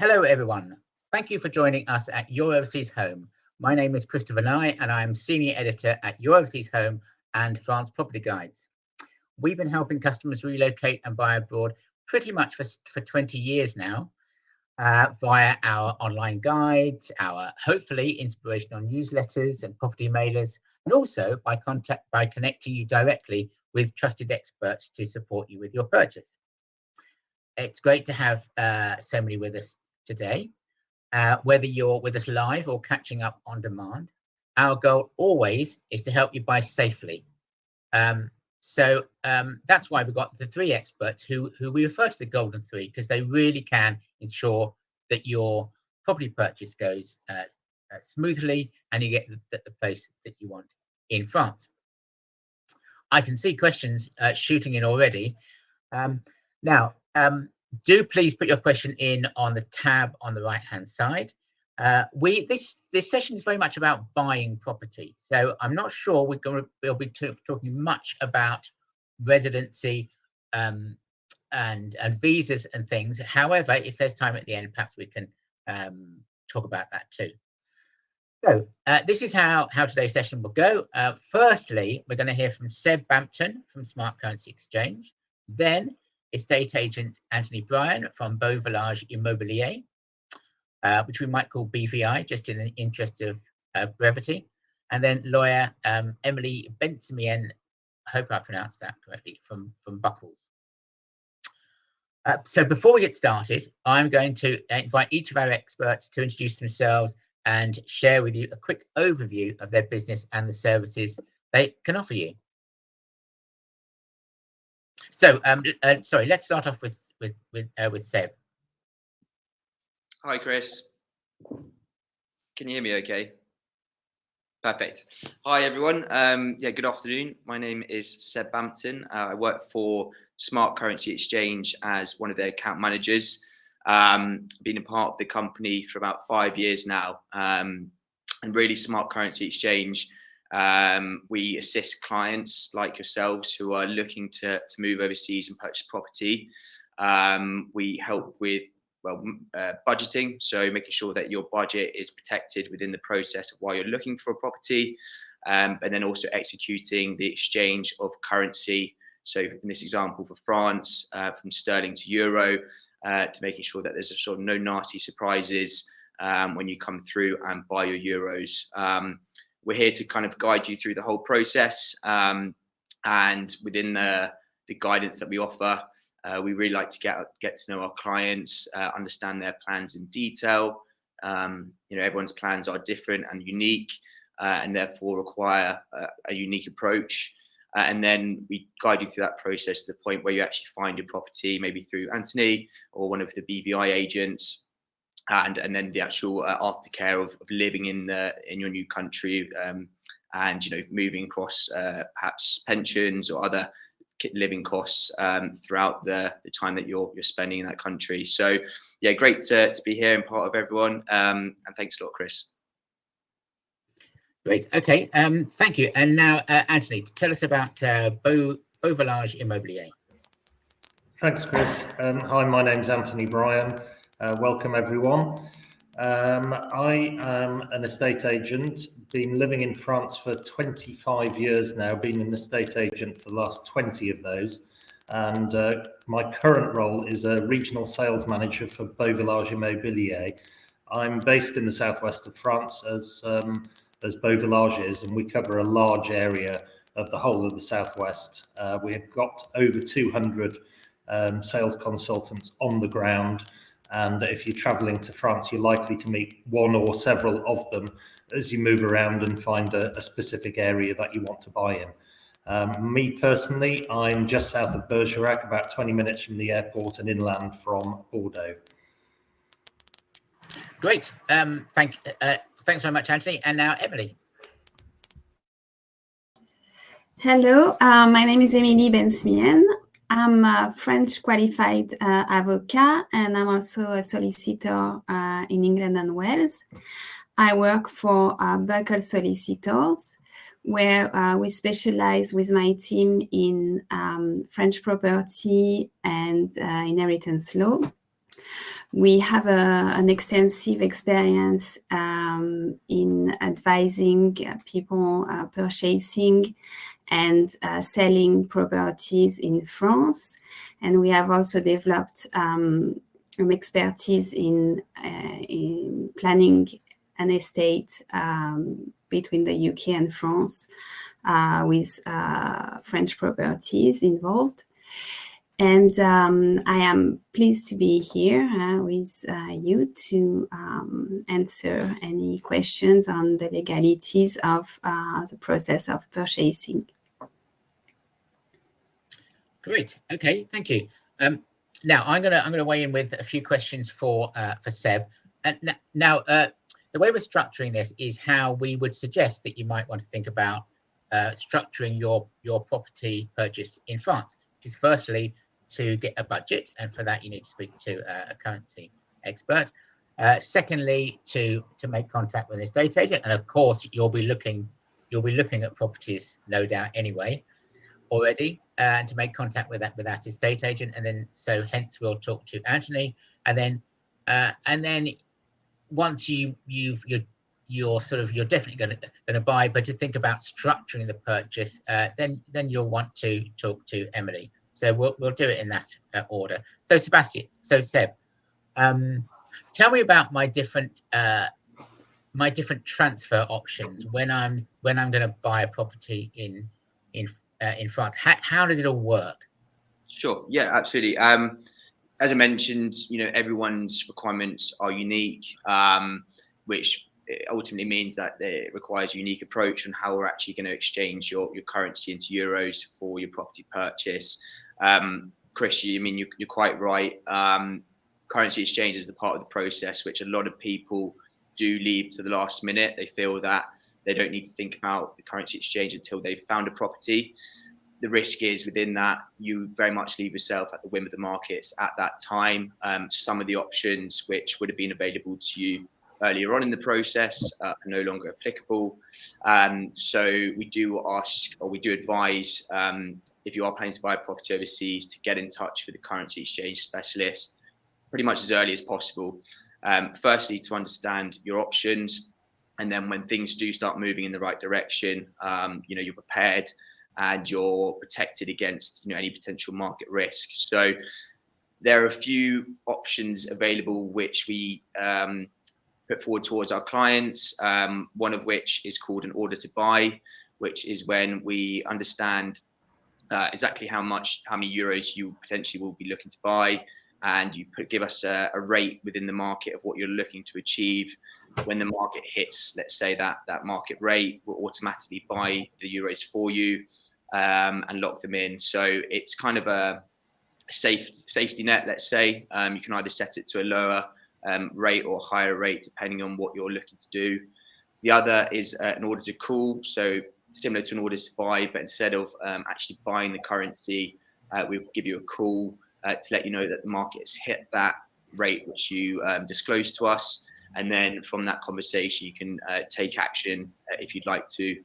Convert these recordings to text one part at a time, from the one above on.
Hello, everyone. Thank you for joining us at Your Overseas Home. My name is Christopher Nye, and I'm Senior Editor at Your Overseas Home and France Property Guides. We've been helping customers relocate and buy abroad pretty much for 20 years now, via our online guides, our hopefully inspirational newsletters and property mailers, and also by connecting you directly with trusted experts to support you with your purchase. It's great to have so many with us today, whether you're with us live or catching up on demand. Our goal always is to help you buy safely. So that's why we've got the three experts who we refer to the Golden Three, because they really can ensure that your property purchase goes smoothly and you get the place that you want in France. I can see questions shooting in already. Now, do please put your question in on the tab on the right-hand side. This session is very much about buying property, so I'm not sure we'll be talking much about residency and visas and things. However, if there's time at the end, perhaps we can talk about that too. So this is how today's session will go. Firstly, we're going to hear from Seb Bampton from Smart Currency Exchange, then estate agent Anthony Bryan from Beau Village Immobilier, which we might call BVI, just in the interest of brevity, and then lawyer Emily Bensimien, I hope I pronounced that correctly, from Buckles. So before we get started, I'm going to invite each of our experts to introduce themselves and share with you a quick overview of their business and the services they can offer you. So, sorry, let's start off with Seb. Hi, Chris. Can you hear me okay? Perfect. Hi, everyone. Yeah, good afternoon. My name is Seb Bampton. I work for Smart Currency Exchange as one of their account managers. Been a part of the company for about 5 years now. And really, Smart Currency Exchange, we assist clients like yourselves who are looking to move overseas and purchase property. We help with budgeting, so making sure that your budget is protected within the process of while you're looking for a property, and then also executing the exchange of currency. So in this example for France, from sterling to euro, to making sure that there's sort of no nasty surprises when you come through and buy your euros. We're here to kind of guide you through the whole process, and within the guidance that we offer, we really like to get to know our clients, understand their plans in detail. Everyone's plans are different and unique, and therefore require a unique approach. And then we guide you through that process to the point where you actually find your property, maybe through Anthony or one of the BVI agents, and then the actual aftercare of living in your new country, and moving across perhaps pensions or other living costs throughout the time that you're spending in that country. So yeah, great to be here and part of everyone, and thanks a lot, Chris. Great. Okay. Thank you. And now, Anthony, tell us about Beau Village Immobilier. Thanks, Chris. Hi, my name's Anthony Bryan. Welcome, everyone. I am an estate agent, been living in France for 25 years now, been an estate agent for the last 20 of those. And my current role is a regional sales manager for Beau Village Immobilier. I'm based in the southwest of France, as Beau Village is, and we cover a large area of the whole of the southwest. We have got over 200 sales consultants on the ground. And if you're traveling to France, you're likely to meet one or several of them as you move around and find a specific area that you want to buy in. Me personally, I'm just south of Bergerac, about 20 minutes from the airport and inland from Bordeaux. Great. Thanks very much, Anthony. And now, Emily. Hello, my name is Emily Bensimien. I'm a French qualified avocat, and I'm also a solicitor in England and Wales. I work for Buckles Solicitors, where we specialize with my team in French property and inheritance law. We have an extensive experience in advising people purchasing and selling properties in France. And we have also developed an expertise in planning an estate between the UK and France with French properties involved. And I am pleased to be here with you to answer any questions on the legalities of the process of purchasing. Great. Okay. Thank you. Now I'm gonna weigh in with a few questions for Seb. And now the way we're structuring this is how we would suggest that you might want to think about structuring your property purchase in France, which is firstly to get a budget, and for that you need to speak to a currency expert. Secondly, to make contact with an estate agent, and of course you'll be looking at properties, no doubt, anyway already, and to make contact with that estate agent, and then hence we'll talk to Anthony, and then once you're definitely going to buy, but to think about structuring the purchase, then you'll want to talk to Emily. So we'll do it in that order. So Seb, tell me about my different transfer options when I'm going to buy a property in France. How does it all work? Sure. Yeah, absolutely. As I mentioned, everyone's requirements are unique, which ultimately means that it requires a unique approach on how we're actually going to exchange your currency into euros for your property purchase. Chris, you're quite right. Currency exchange is the part of the process which a lot of people do leave to the last minute. They feel that they don't need to think about the currency exchange until they've found a property. The risk is within that you very much leave yourself at the whim of the markets at that time. Some of the options which would have been available to you earlier on in the process are no longer applicable. So we do ask, or we do advise, if you are planning to buy a property overseas, to get in touch with the currency exchange specialist pretty much as early as possible. Firstly, to understand your options, and then when things do start moving in the right direction, you're prepared and you're protected against any potential market risk. So there are a few options available which we put forward towards our clients, one of which is called an order to buy, which is when we understand exactly how many euros you potentially will be looking to buy, and you give us a rate within the market of what you're looking to achieve. When the market hits, let's say that market rate, will automatically buy the euros for you and lock them in. So it's kind of a safety net, let's say. You can either set it to a lower rate or higher rate depending on what you're looking to do. The other is an order to call, so similar to an order to buy, but instead of actually buying the currency, we'll give you a call to let you know that the market has hit that rate which you disclosed to us, and then from that conversation you can take action if you'd like to.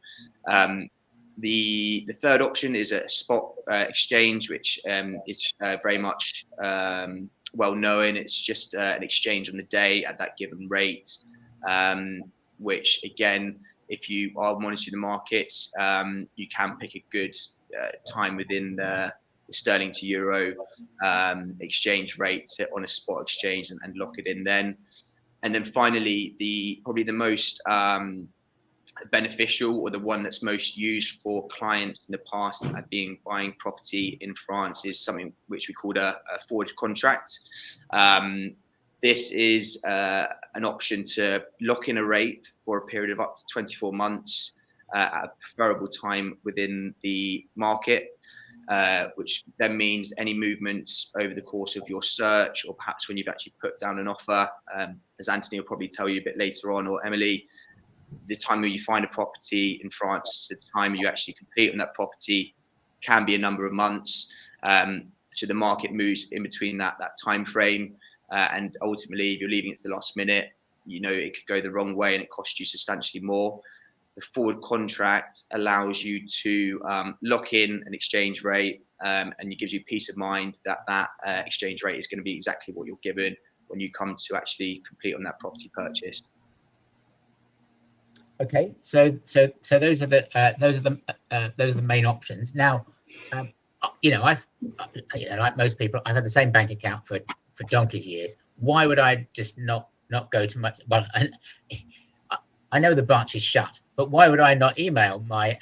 The third option is a spot exchange, which is very much well known. It's just an exchange on the day at that given rate, which again, if you are monitoring the markets, you can pick a good time within the sterling to euro exchange rate on a spot exchange and lock it in then. And then finally, probably the most beneficial, or the one that's most used for clients in the past at buying property in France, is something which we call a forward contract. This is an option to lock in a rate for a period of up to 24 months at a preferable time within the market, which then means any movements over the course of your search, or perhaps when you've actually put down an offer, as Anthony will probably tell you a bit later on, or Emily, the time where you find a property in France to the time you actually complete on that property can be a number of months. So the market moves in between that time frame, and ultimately, if you're leaving it to the last minute, it could go the wrong way and it costs you substantially more. The forward contract allows you to lock in an exchange rate, and it gives you peace of mind that exchange rate is going to be exactly what you're given when you come to actually complete on that property purchase. Okay, so those are the main options. Now, like most people, I've had the same bank account for donkey's years. Why would I just not go to I know the branch is shut, but why would I not email my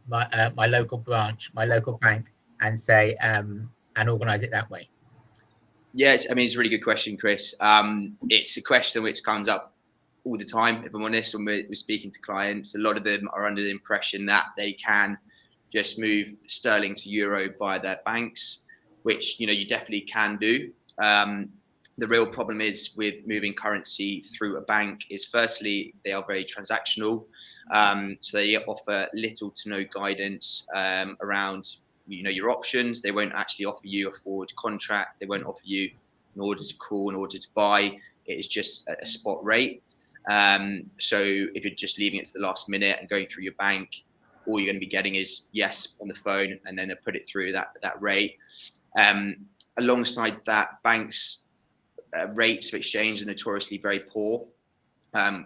my local branch, my local bank, and say and organise it that way? Yes, I mean, it's a really good question, Chris. It's a question which comes up all the time, if I'm honest, when we're speaking to clients. A lot of them are under the impression that they can just move sterling to euro via their banks, which, you definitely can do. The real problem is with moving currency through a bank is, firstly, they are very transactional. So they offer little to no guidance around your options. They won't actually offer you a forward contract. They won't offer you an order to call, an order to buy. It is just a spot rate. So if you're just leaving it to the last minute and going through your bank, all you're going to be getting is yes on the phone, and then they put it through that rate. Alongside that, banks' rates of exchange are notoriously very poor,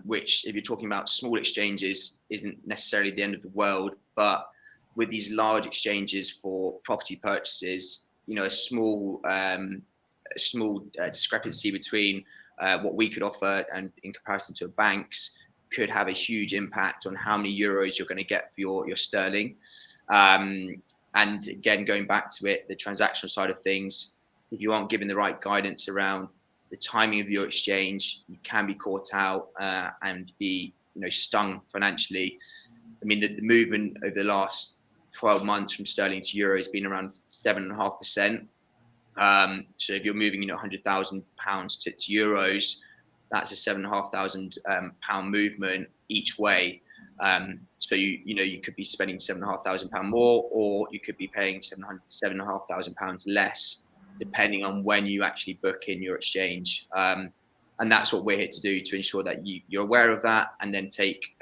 which, if you're talking about small exchanges, isn't necessarily the end of the world. But with these large exchanges for property purchases, a small discrepancy between what we could offer and in comparison to banks could have a huge impact on how many euros you're going to get for your sterling. And again, going back to it, the transactional side of things, if you aren't given the right guidance around the timing of your exchange, you can be caught out and be stung financially. I mean, the movement over the last 12 months from sterling to euro has been around 7.5%. So if you're moving £100,000 to euros, that's a £7,500 movement each way. So you could be spending £7,500 more, or you could be paying £7,500 less, depending on when you actually book in your exchange. And that's what we're here to do, to ensure that you're aware of that, and then take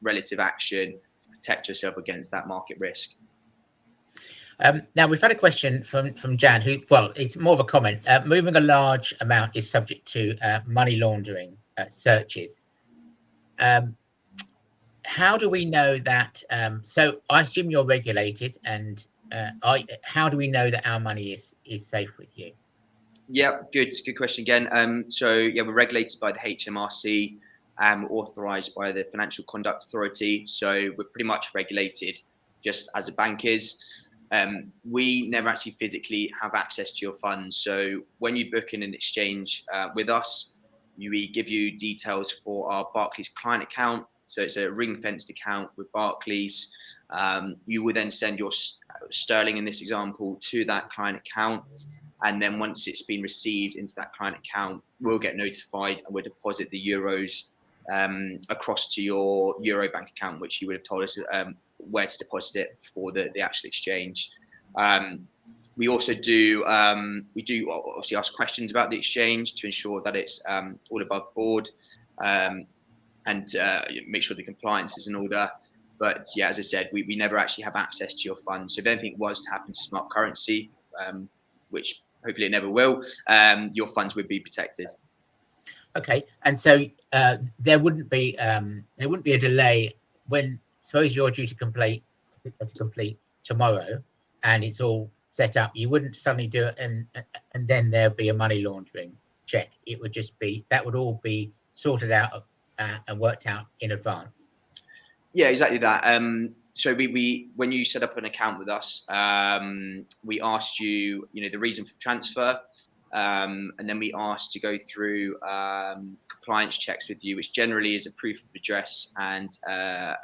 relative action to protect yourself against that market risk. Now, we've had a question from Jan, who, well, it's more of a comment. Moving a large amount is subject to money laundering searches. How do we know that? So I assume you're regulated, and how do we know that our money is safe with you? Yeah, good question again. So yeah, we're regulated by the HMRC, authorised by the Financial Conduct Authority. So we're pretty much regulated just as a bank is. We never actually physically have access to your funds. So when you book in an exchange with us, we give you details for our Barclays client account. So it's a ring-fenced account with Barclays. You would then send your sterling, in this example, to that client account. And then once it's been received into that client account, we'll get notified and we'll deposit the euros across to your Euro bank account, which you would have told us where to deposit it for the actual exchange. We also do obviously ask questions about the exchange to ensure that it's all above board, and make sure the compliance is in order. But yeah, as I said, we never actually have access to your funds. So if anything was to happen to smart currency, which hopefully it never will, your funds would be protected. Okay, and so there wouldn't be a delay when, suppose you're due to complete tomorrow, and it's all set up. You wouldn't suddenly do it, and then there'll be a money laundering check. It would just be, that would all be sorted out and worked out in advance. Yeah, exactly that. So we when you set up an account with us, we asked you, the reason for transfer, and then we asked to go through compliance checks with you, which generally is a proof of address and a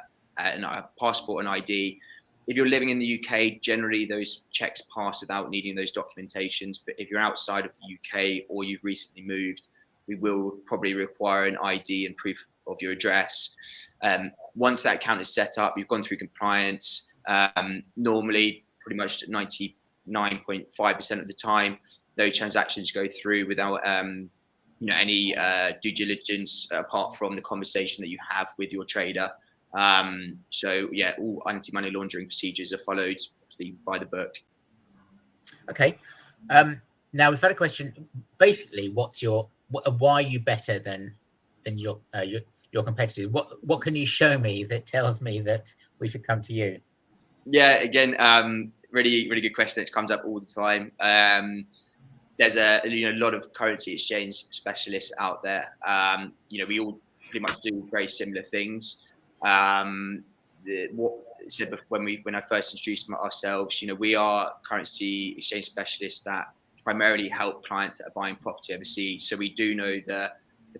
passport and ID. If you're living in the UK, generally those checks pass without needing those documentations. But if you're outside of the UK or you've recently moved, we will probably require an ID and proof of your address. Once that account is set up, you've gone through compliance. Normally, pretty much 99.5% of the time, those transactions go through without any due diligence apart from the conversation that you have with your trader. So yeah, all anti-money laundering procedures are followed by the book. Okay. Now we've had a question. Basically, what's your why are you better than your competitors? What can you show me that tells me that we should come to you? Yeah, again, really good question. It comes up all the time. There's a lot of currency exchange specialists out there. We all pretty much do very similar things. When I first introduced ourselves, we are currency exchange specialists that primarily help clients that are buying property overseas. So we do know the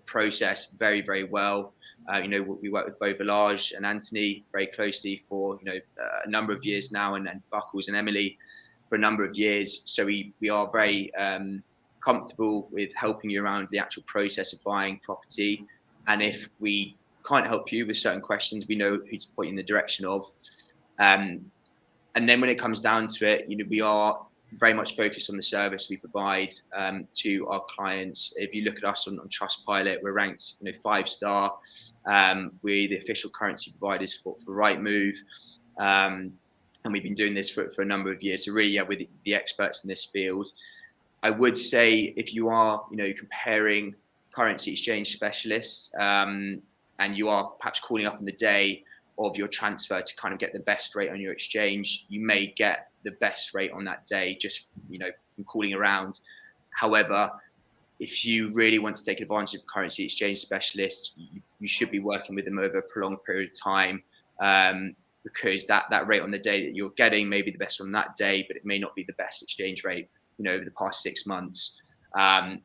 process very, very well. We work with both Balazs and Anthony very closely for a number of years now, and Buckles and Emily for a number of years. So we are very comfortable with helping you around the actual process of buying property. And if we can't help you with certain questions, we know who to point you in the direction of. And then when it comes down to it, we are very much focused on the service we provide to our clients. If you look at us on Trustpilot, we're ranked 5-star. We're the official currency providers for Rightmove. And we've been doing this for a number of years. So really, with the experts in this field. I would say if you are, comparing currency exchange specialists, and you are perhaps calling up on the day of your transfer to kind of get the best rate on your exchange, you may get the best rate on that day just, from calling around. However, if you really want to take advantage of currency exchange specialists, you should be working with them over a prolonged period of time, because that rate on the day that you're getting may be the best on that day, but it may not be the best exchange rate over the past 6 months.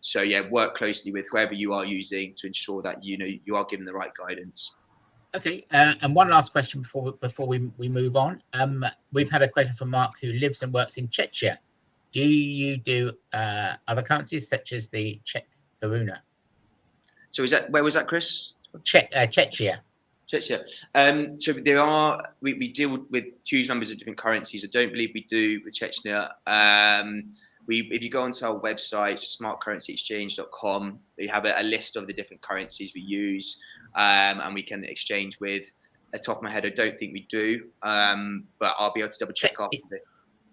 So yeah, work closely with whoever you are using to ensure that you are given the right guidance. Okay, and one last question before we move on. We've had a question from Mark, who lives and works in Czechia. Do you do other currencies such as the Czech koruna? So where was that, Chris? Czechia. Czechia. So we deal with huge numbers of different currencies. I don't believe we do with Czechia. If you go onto our website, smartcurrencyexchange.com, we have a list of the different currencies we use, and we can exchange with. At the top of my head, I don't think we do, but I'll be able to double check after this.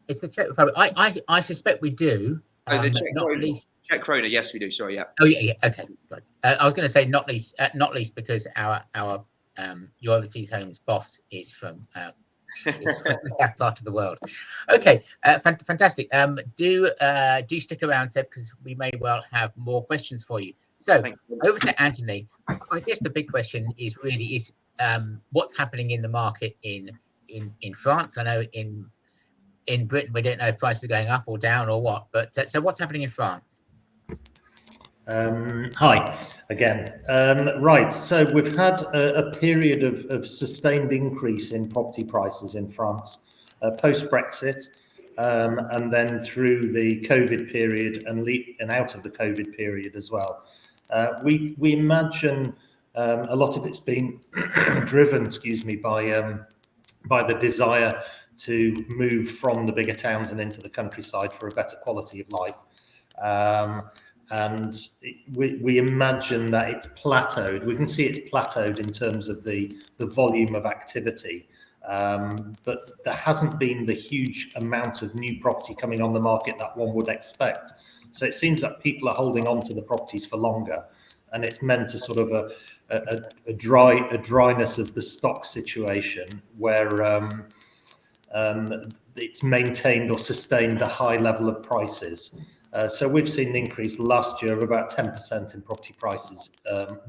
It's the Czech Republic. I suspect we do. Czech krona, yes, we do. Sorry, yeah. Oh yeah. Okay, right. I was going to say not least because our Your Overseas Homes boss is from that part of the world. Okay, fantastic. Do stick around, Seb, because we may well have more questions for you. So over to Anthony. I guess the big question is what's happening in the market in France. I know in Britain we don't know if prices are going up or down or what, but so what's happening in France? Hi again. Right, so we've had a period of sustained increase in property prices in France post-Brexit, and then through the COVID period and out of the COVID period as well. We imagine a lot of it's been driven, by the desire to move from the bigger towns and into the countryside for a better quality of life. And we imagine that it's plateaued. We can see it's plateaued in terms of the volume of activity, but there hasn't been the huge amount of new property coming on the market that one would expect. So it seems that people are holding on to the properties for longer, and it's meant to sort of a dryness of the stock situation where it's maintained or sustained a high level of prices. So we've seen an increase last year of about 10% in property prices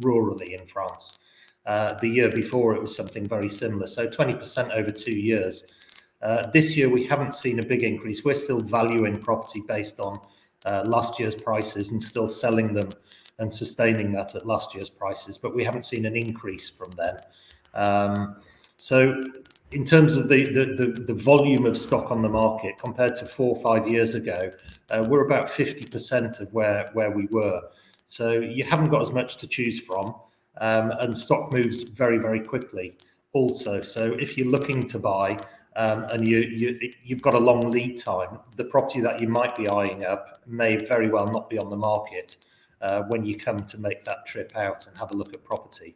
rurally in France. The year before it was something very similar, so 20% over 2 years. This year we haven't seen a big increase. We're still valuing property based on last year's prices and still selling them and sustaining that at last year's prices, but we haven't seen an increase from then. So in terms of the volume of stock on the market compared to 4 or 5 years ago, we're about 50% of where we were. So you haven't got as much to choose from, and stock moves very, very quickly also. So if you're looking to buy and you've got a long lead time, the property that you might be eyeing up may very well not be on the market when you come to make that trip out and have a look at property.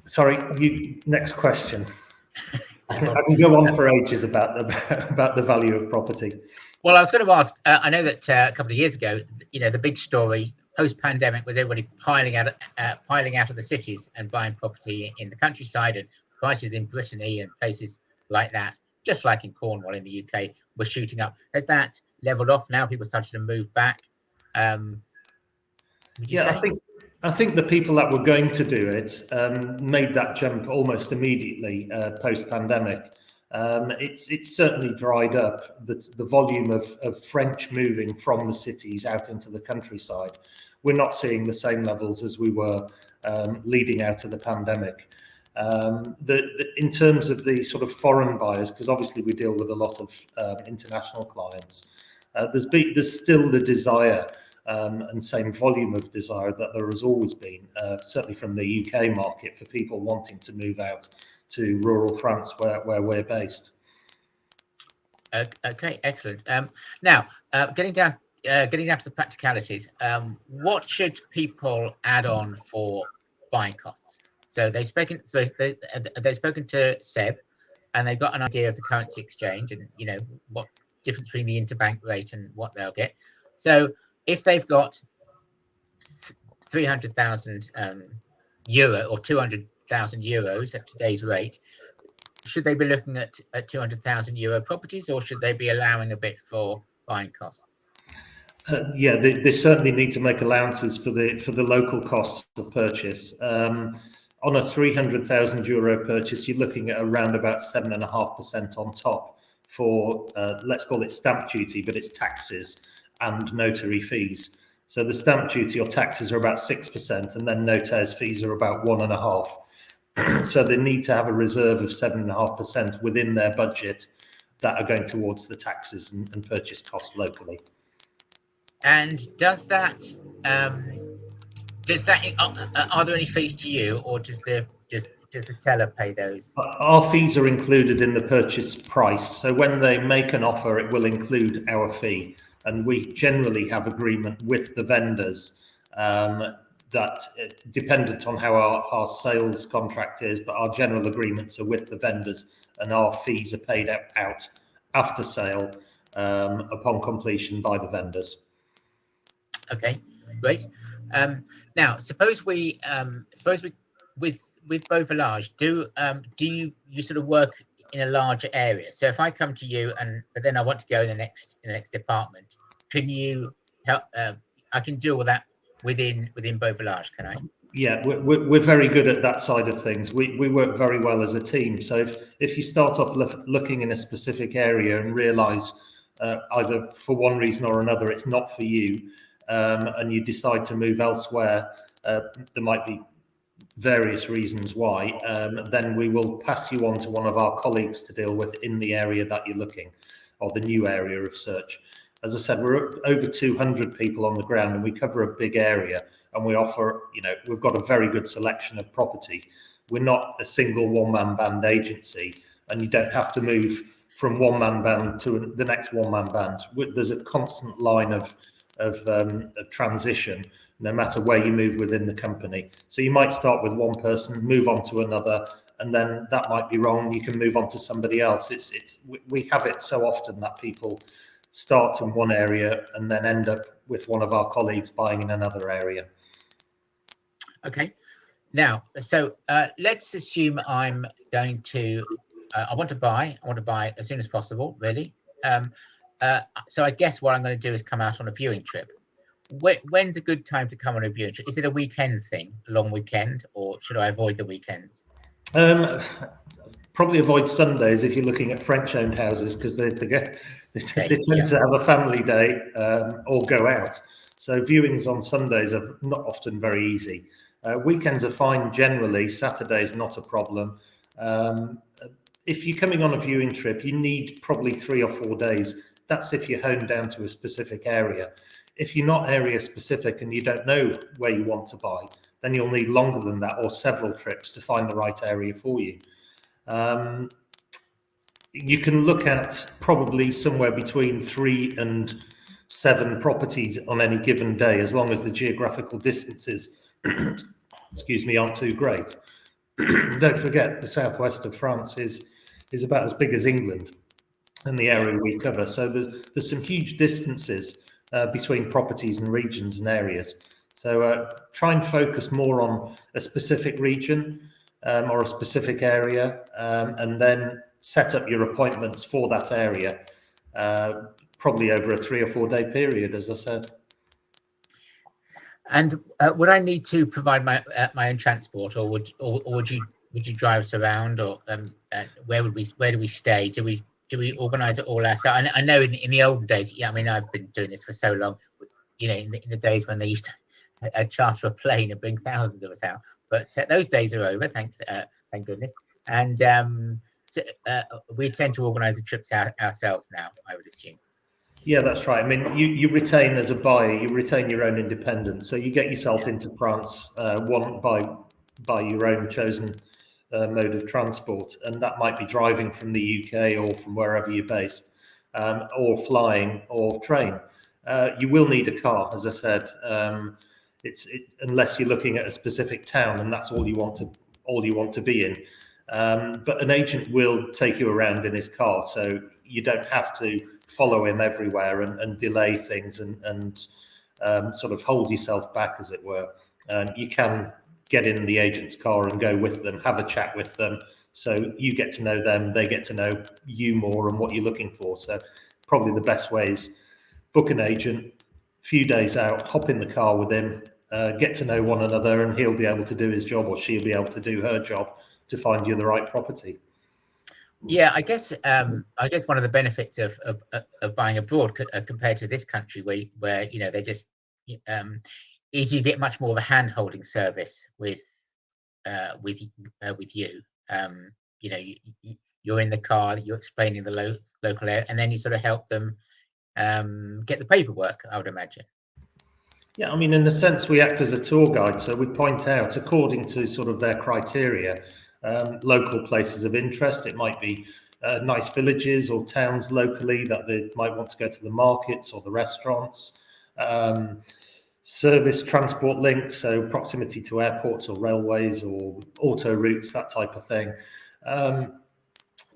Sorry, next question. I can go on for ages about the value of property. Well, I was going to ask. I know that a couple of years ago, the big story post-pandemic was everybody piling out of the cities and buying property in the countryside, and prices in Brittany and places like that, just like in Cornwall in the UK, were shooting up. Has that leveled off now? People started to move back. Would you say? I think the people that were going to do it made that jump almost immediately post-pandemic. It's certainly dried up. The volume of French moving from the cities out into the countryside. We're not seeing the same levels as we were leading out of the pandemic. In terms of the sort of foreign buyers, because obviously we deal with a lot of international clients, there's still the desire and same volume of desire that there has always been, certainly from the UK market, for people wanting to move out to rural France where we're based. Okay, excellent. Now, getting down to the practicalities, what should people add on for buying costs? So they've spoken to Seb, and they've got an idea of the currency exchange and what difference between the interbank rate and what they'll get. So if they've got 300,000 euro or 200,000 euros at today's rate, should they be looking at 200,000 euro properties, or should they be allowing a bit for buying costs? Yeah, they certainly need to make allowances for the local costs of purchase. On a 300,000 euro purchase, you're looking at around about 7.5% on top for let's call it stamp duty, but it's taxes and notary fees. So the stamp duty or taxes are about 6%, and then notary's fees are about 1.5%. So they need to have a reserve of 7.5% within their budget that are going towards the taxes and purchase costs locally. And does that are there any fees to you, or does the seller pay those? Our fees are included in the purchase price. So when they make an offer, it will include our fee. And we generally have agreement with the vendors that dependent on how our sales contract is, but our general agreements are with the vendors, and our fees are paid out after sale upon completion by the vendors. Okay, great. Now, suppose we with Beauvillage, do you sort of work in a larger area? So if I come to you but then I want to go in the next department, can you help? I can deal with that within Beauvillage, can I? Yeah, we're very good at that side of things. We work very well as a team. So if you start off looking in a specific area and realise either for one reason or another it's not for you, and you decide to move elsewhere, there might be various reasons why, then we will pass you on to one of our colleagues to deal with in the area that you're looking, or the new area of search. As I said, we're over 200 people on the ground, and we cover a big area, and we offer, we've got a very good selection of property. We're not a single one-man band agency, and you don't have to move from one-man band to the next one-man band. There's a constant line of transition, no matter where you move within the company. So you might start with one person, move on to another, and then that might be wrong. You can move on to somebody else. We have it so often that people start in one area and then end up with one of our colleagues buying in another area. Okay. Now, so let's assume I'm going to, I want to buy as soon as possible, really. So I guess what I'm going to do is come out on a viewing trip. When's a good time to come on a viewing trip? Is it a weekend thing, a long weekend, or should I avoid the weekends? Probably avoid Sundays if you're looking at French-owned houses, because they tend to have a family day or go out. So viewings on Sundays are not often very easy. Weekends are fine generally. Saturday's not a problem. If you're coming on a viewing trip, you need probably 3 or 4 days. That's if you're honed down to a specific area. If you're not area specific and you don't know where you want to buy, then you'll need longer than that, or several trips to find the right area for you. You can look at probably somewhere between 3 and 7 properties on any given day, as long as the geographical distances aren't too great. Don't forget, the southwest of France is about as big as England. and the area we cover. So there's some huge distances between properties and regions and areas. So try and focus more on a specific region or a specific area, and then set up your appointments for that area, probably over a 3 or 4 day period, as I said. And would I need to provide my own transport, or would you drive us around, or where do we stay? Do we organise it all ourselves? I know in the olden days, yeah, I mean, I've been doing this for so long, you know, in the days when they used to charter a plane and bring thousands of us out, but those days are over, thank goodness. And so, we tend to organise the trips ourselves now, I would assume. Yeah, that's right. I mean, you retain, as a buyer, you retain your own independence. So you get yourself into France by your own chosen mode of transport, and that might be driving from the UK or from wherever you're based, or flying or train. You will need a car, as I said. Unless you're looking at a specific town and that's all you want to be in. But an agent will take you around in his car, so you don't have to follow him everywhere and delay things and sort of hold yourself back, as it were. You can get in the agent's car and go with them, have a chat with them, so you get to know them, they get to know you more and what you're looking for. So probably the best way is book an agent, few days out, hop in the car with him, get to know one another, and he'll be able to do his job, or she'll be able to do her job to find you the right property. Yeah, I guess one of the benefits of buying abroad compared to this country, where you know they just is you get much more of a hand-holding service with you. You know, you're in the car, you're explaining the local area, and then you sort of help them get the paperwork, I would imagine. Yeah, I mean, in a sense, we act as a tour guide, so we point out, according to sort of their criteria, local places of interest. It might be nice villages or towns locally that they might want to go to the markets or the restaurants. Service transport links, so proximity to airports or railways or auto routes, that type of thing.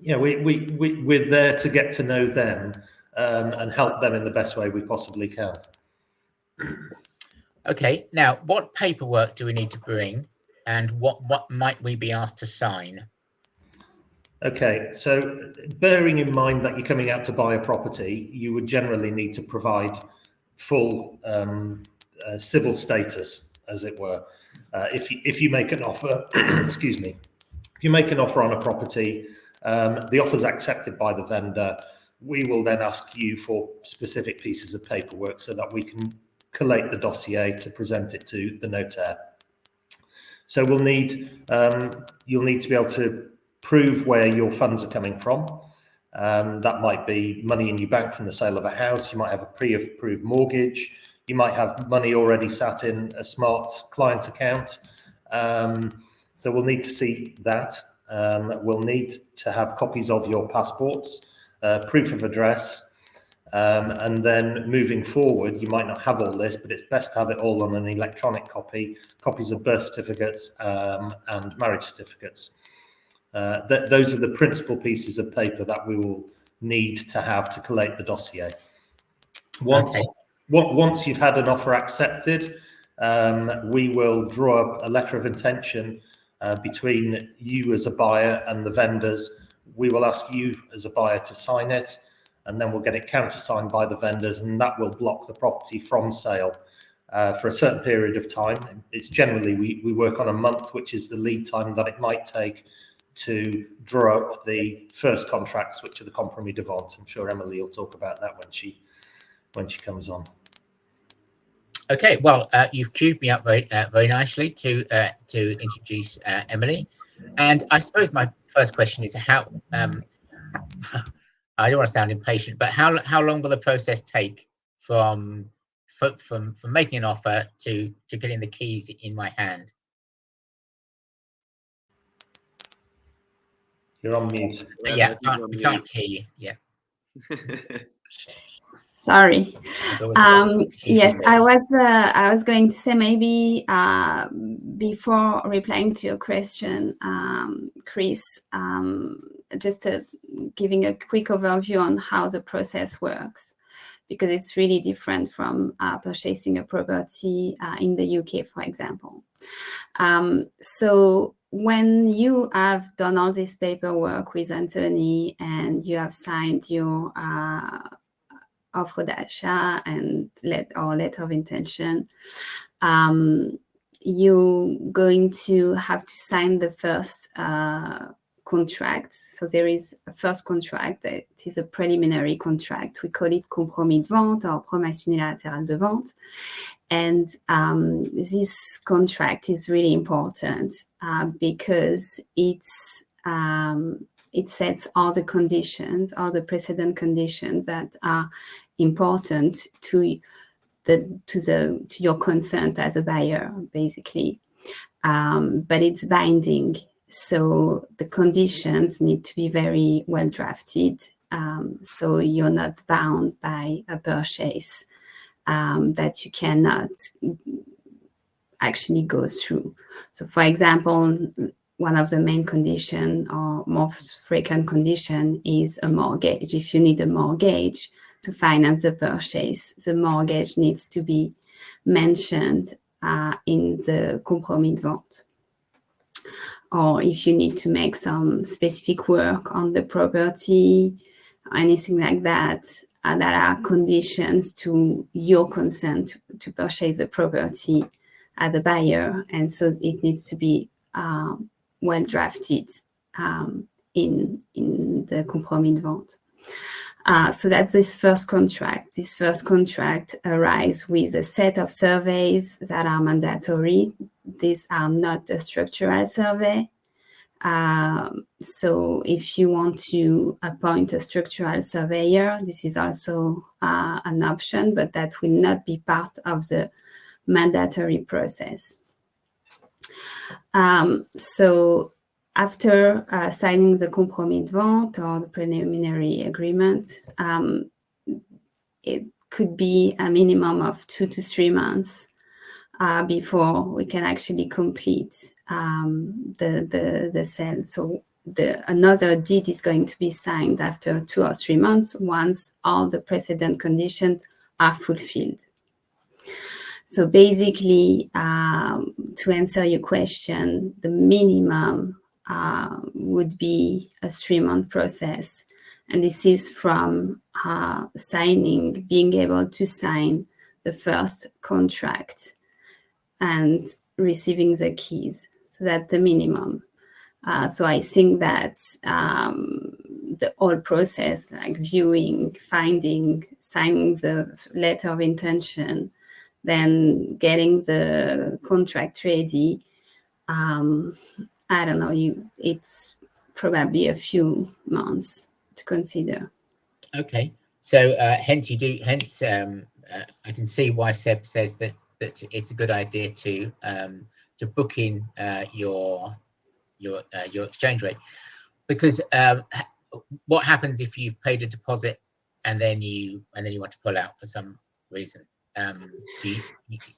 Yeah, we're there to get to know them and help them in the best way we possibly can. Okay, now what paperwork do we need to bring, and what might we be asked to sign? Okay, so bearing in mind that you're coming out to buy a property, you would generally need to provide full civil status, as it were. If you make an offer, excuse me, if you make an offer on a property, the offer is accepted by the vendor, we will then ask you for specific pieces of paperwork so that we can collate the dossier to present it to the notaire. So you'll need to be able to prove where your funds are coming from. That might be money in your bank from the sale of a house. You might have a pre-approved mortgage. You might have money already sat in a smart client account. So we'll need to see that. We'll need to have copies of your passports, proof of address, and then moving forward, you might not have all this, but it's best to have it all on an electronic copy, copies of birth certificates and marriage certificates. Those are the principal pieces of paper that we will need to have to collate the dossier. Once you've had an offer accepted, we will draw up a letter of intention between you as a buyer and the vendors. We will ask you as a buyer to sign it, and then we'll get it countersigned by the vendors, and that will block the property from sale for a certain period of time. It's generally, we work on a month, which is the lead time that it might take to draw up the first contracts, which are the compromis de vente. I'm sure Emily will talk about that when she comes on. Okay, well, you've queued me up very nicely to introduce Emily, and I suppose my first question is how. I don't want to sound impatient, but how long will the process take from making an offer to getting the keys in my hand? You're on mute. Yeah, we can't hear you. Yeah. Sorry. Yes, I I was going to say maybe before replying to your question, Chris, just giving a quick overview on how the process works, because it's really different from purchasing a property in the UK, for example. So when you have done all this paperwork with Anthony and you have signed your offre d'achat and letter of intention, you're going to have to sign the first contract. So there is a first contract that is a preliminary contract. We call it compromis de vente or promesse unilatérale de vente. And this contract is really important because it sets all the conditions, all the precedent conditions that are important to your consent as a buyer, basically. But it's binding. So the conditions need to be very well drafted. So you're not bound by a purchase that you cannot actually go through. So for example, one of the main conditions or most frequent condition is a mortgage. If you need a mortgage to finance the purchase, the mortgage needs to be mentioned in the compromis de vente. Or if you need to make some specific work on the property, anything like that, that are conditions to your consent to purchase the property as the buyer. And so it needs to be well drafted in the compromis de vente. So that's this first contract. This first contract arrives with a set of surveys that are mandatory. These are not a structural survey. So if you want to appoint a structural surveyor, this is also an option, but that will not be part of the mandatory process. So after signing the compromis de vente or the preliminary agreement, it could be a minimum of 2 to 3 months before we can actually complete the sale. So another deed is going to be signed after 2 or 3 months once all the precedent conditions are fulfilled. So basically, to answer your question, the minimum would be a 3-month process. And this is from being able to sign the first contract and receiving the keys. So that's the minimum. So I think that the whole process, like viewing, finding, signing the letter of intention, then getting the contract ready, I don't know, it's probably a few months to consider. Okay, so hence I can see why Seb says that it's a good idea to book in your exchange rate, because what happens if you've paid a deposit and then you want to pull out for some reason? Do you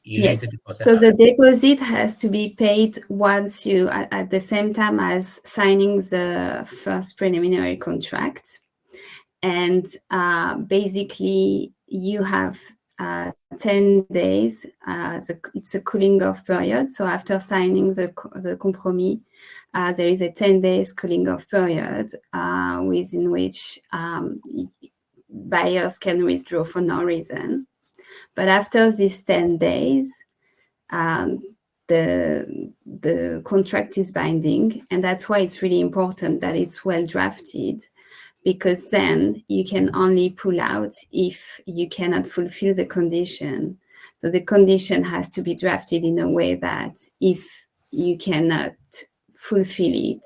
yes. lose the deposit? So the deposit has to be paid once you at the same time as signing the first preliminary contract, and basically you have 10 days. It's a cooling off period. So after signing the compromis, there is a 10 days cooling off period within which buyers can withdraw for no reason. But after these 10 days, the contract is binding. And that's why it's really important that it's well drafted, because then you can only pull out if you cannot fulfill the condition. So the condition has to be drafted in a way that if you cannot fulfill it,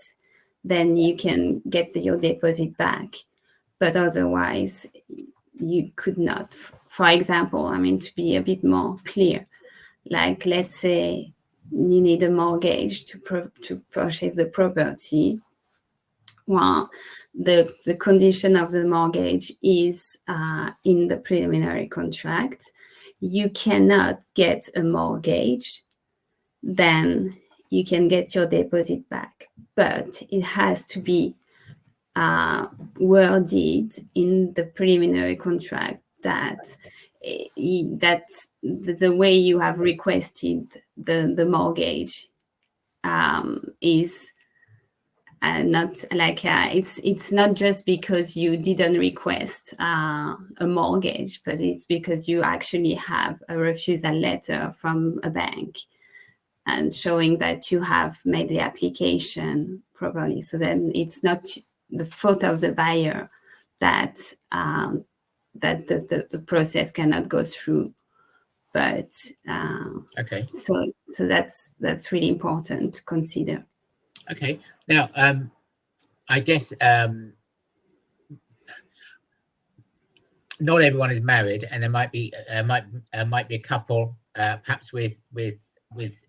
then you can get your deposit back. But otherwise, you could not. For example, I mean, to be a bit more clear, like let's say you need a mortgage to purchase the property. Well, the condition of the mortgage is in the preliminary contract. You cannot get a mortgage, then you can get your deposit back, but it has to be worded in the preliminary contract that the way you have requested the mortgage is not like it's not just because you didn't request a mortgage, but it's because you actually have a refusal letter from a bank and showing that you have made the application properly. So then it's not the fault of the buyer that the process cannot go through. But Okay. So that's really important to consider. Okay. Now, I guess not everyone is married, and there might be a couple, perhaps with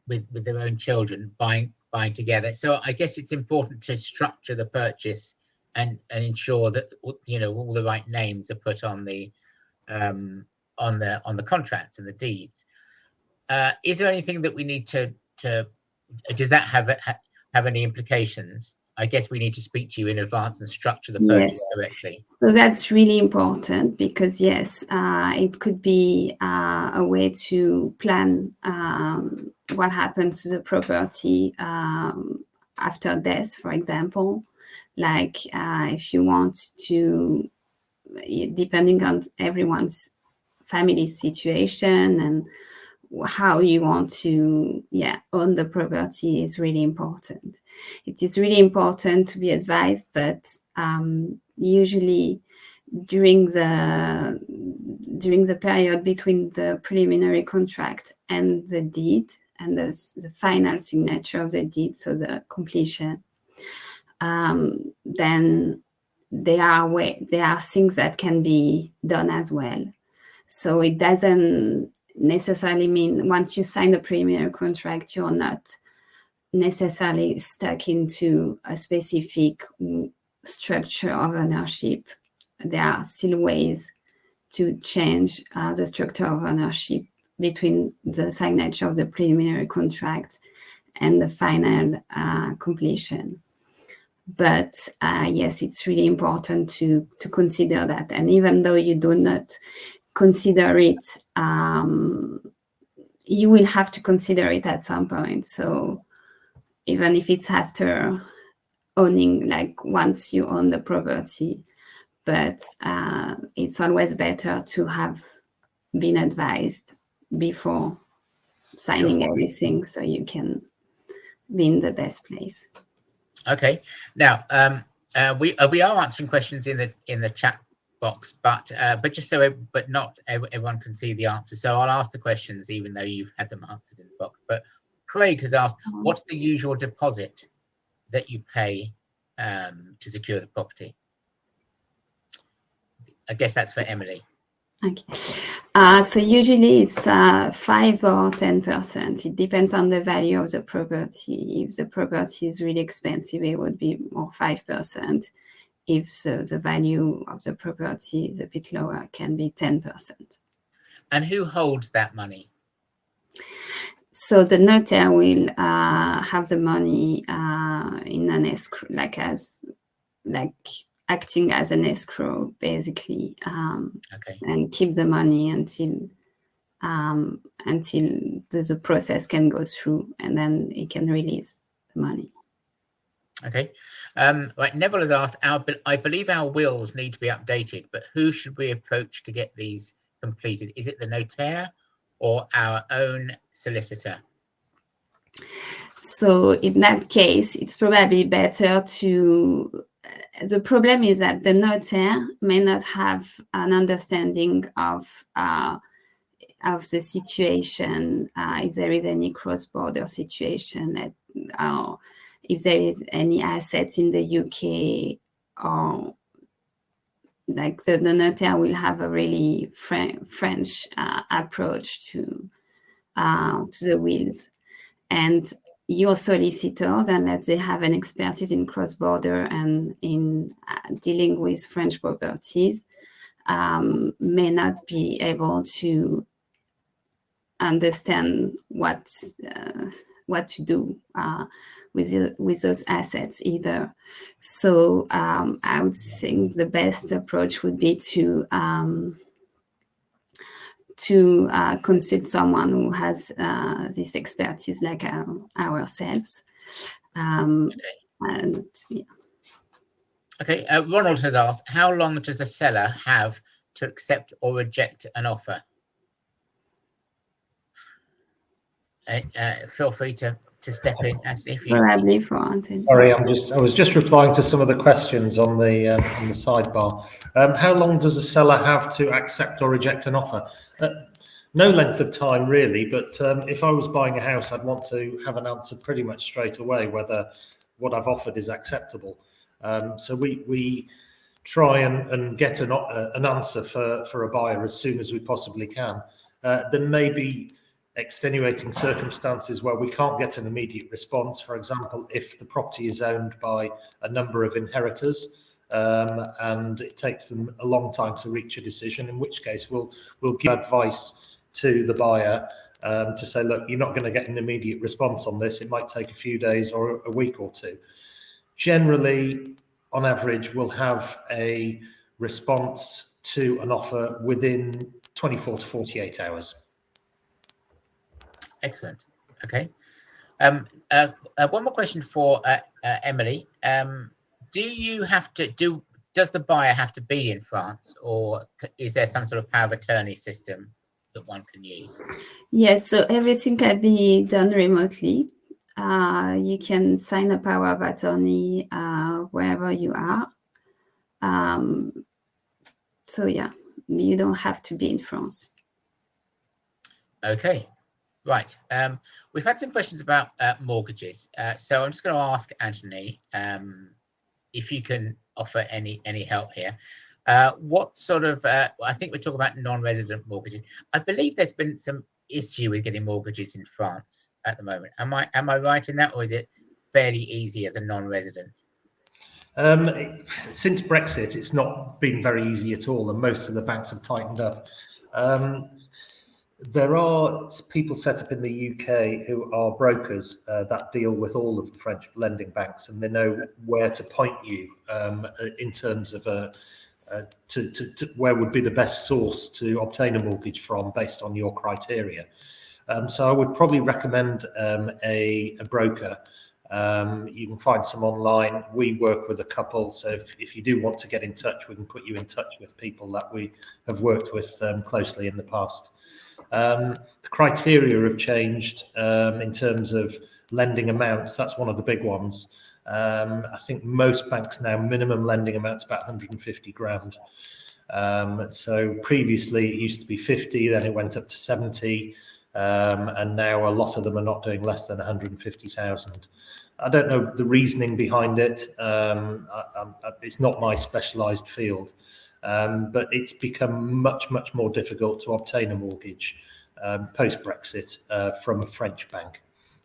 their own children buying together. So I guess it's important to structure the purchase and ensure that all the right names are put on the contracts and the deeds. Is there anything that we need to does that have any implications? I guess we need to speak to you in advance and structure the purchase correctly. So that's really important because yes, it could be a way to plan what happens to the property after death, for example. Like if you want to, depending on everyone's family situation and how you want to own the property is really important. It is really important to be advised, but usually during the period between the preliminary contract and the deed and the final signature of the deed, so the completion, then there are things that can be done as well. So it doesn't necessarily mean once you sign the preliminary contract, you're not necessarily stuck into a specific structure of ownership. There are still ways to change the structure of ownership between the signature of the preliminary contract and the final completion. But yes, it's really important to consider that. And even though you do not consider it, you will have to consider it at some point. So even if it's after owning, like once you own the property, but it's always better to have been advised before signing everything, so you can be in the best place. Okay. Now we are answering questions in the chat box, but not everyone can see the answer. So I'll ask the questions even though you've had them answered in the box. But Craig has asked, what's the usual deposit that you pay to secure the property? I guess that's for Emily. Okay. So usually it's 5 or 10%. It depends on the value of the property. If the property is really expensive, it would be more 5%. If the value of the property is a bit lower, it can be 10%. And who holds that money? So the notary will have the money in an escrow, like acting as an escrow, basically, and keep the money until the process can go through, and then it can release the money. Okay. Right. Neville has asked, I believe our wills need to be updated, but who should we approach to get these completed? Is it the notaire or our own solicitor? So in that case, it's probably better to... The problem is that the notaire may not have an understanding of the situation, if there is any cross-border situation, if there is any assets in the UK, or like the notaire will have a really French approach to the wills. And your solicitors, unless they have an expertise in cross-border and in dealing with French properties, may not be able to understand what to do with those assets either. So I would think the best approach would be to consult someone who has this expertise like ourselves. And yeah. Okay, Ronald has asked, how long does the seller have to accept or reject an offer? Feel free to step in and see if you. Probably for Anthony. Sorry, I was just replying to some of the questions on the sidebar. How long does a seller have to accept or reject an offer? No length of time really, but if I was buying a house, I'd want to have an answer pretty much straight away whether what I've offered is acceptable. So we try and get an answer for a buyer as soon as we possibly can. There may be extenuating circumstances where we can't get an immediate response. For example, if the property is owned by a number of inheritors and it takes them a long time to reach a decision, in which case we'll give advice to the buyer to say, look, you're not going to get an immediate response on this. It might take a few days or a week or two. Generally, on average, we'll have a response to an offer within 24 to 48 hours. Excellent. Okay. One more question for Emily. Does the buyer have to be in France, or is there some sort of power of attorney system that one can use? Yes, so everything can be done remotely. You can sign a power of attorney wherever you are. So yeah, you don't have to be in France. Okay. Right. We've had some questions about mortgages. So I'm just going to ask Anthony if you can offer any help here. What sort of, I think we're talking about non-resident mortgages. I believe there's been some issue with getting mortgages in France at the moment. Am I right in that, or is it fairly easy as a non-resident? Since Brexit, it's not been very easy at all, and most of the banks have tightened up. There are people set up in the UK who are brokers that deal with all of the French lending banks, and they know where to point you in terms of to where would be the best source to obtain a mortgage from based on your criteria. So I would probably recommend a broker. You can find some online. We work with a couple, so if you do want to get in touch, we can put you in touch with people that we have worked with closely in the past. The criteria have changed in terms of lending amounts. That's one of the big ones. I think most banks now, minimum lending amount's about 150 grand. So previously it used to be 50, then it went up to 70, and now a lot of them are not doing less than 150,000. I don't know the reasoning behind it. It's not my specialised field. But it's become much more difficult to obtain a mortgage post-Brexit from a French bank,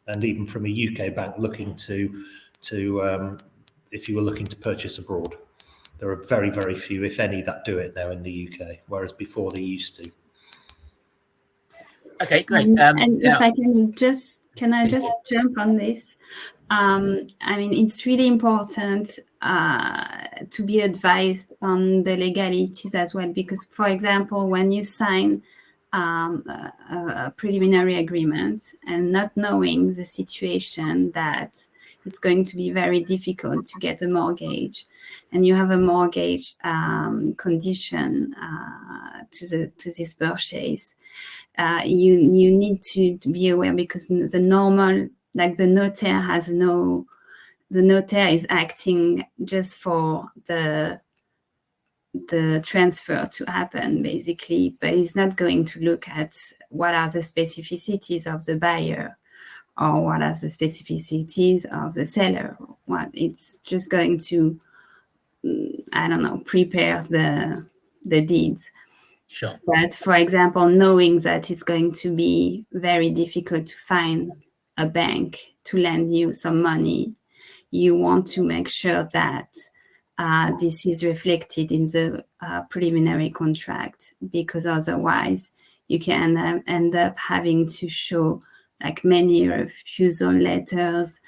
and even from a UK bank looking to if you were looking to purchase abroad. There are very few, if any, that do it now in the UK, whereas before they used to. Okay, great. And if I can I just jump on this? I mean, it's really important to be advised on the legalities as well, because, for example, when you sign a preliminary agreement and not knowing the situation that it's going to be very difficult to get a mortgage, and you have a mortgage condition to this purchase, you need to be aware, because the normal, like the notaire is acting just for the transfer to happen, basically, but he's not going to look at what are the specificities of the buyer or what are the specificities of the seller. What it's just going to, I don't know, prepare the deeds. Sure. But for example, knowing that it's going to be very difficult to find a bank to lend you some money, you want to make sure that this is reflected in the preliminary contract, because otherwise you can end up having to show like many refusal letters